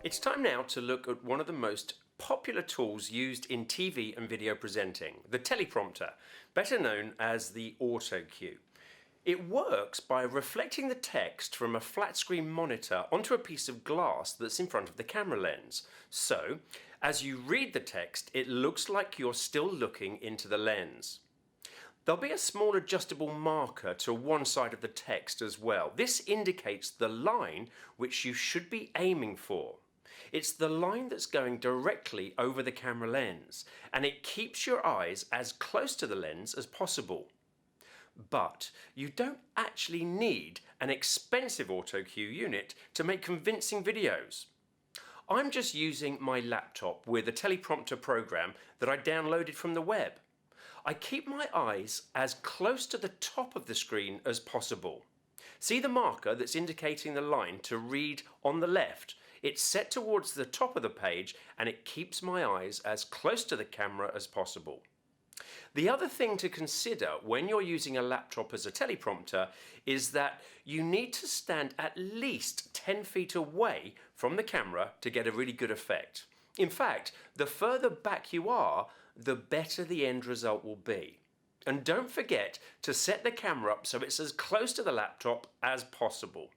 It's time now to look at one of the most popular tools used in TV and video presenting, the teleprompter, better known as the auto cue. It works by reflecting the text from a flat screen monitor onto a piece of glass that's in front of the camera lens. So, as you read the text, it looks like you're still looking into the lens. There'll be a small adjustable marker to one side of the text as well. This indicates the line which you should be aiming for. It's the line that's going directly over the camera lens, and it keeps your eyes as close to the lens as possible. But you don't actually need an expensive auto cue unit to make convincing videos. I'm just using my laptop with a teleprompter program that I downloaded from the web. I keep my eyes as close to the top of the screen as possible. See the marker that's indicating the line to read on the left? It's set towards the top of the page and it keeps my eyes as close to the camera as possible. The other thing to consider when you're using a laptop as a teleprompter is that you need to stand at least 10 feet away from the camera to get a really good effect. In fact, the further back you are, the better the end result will be. And don't forget to set the camera up so it's as close to the laptop as possible.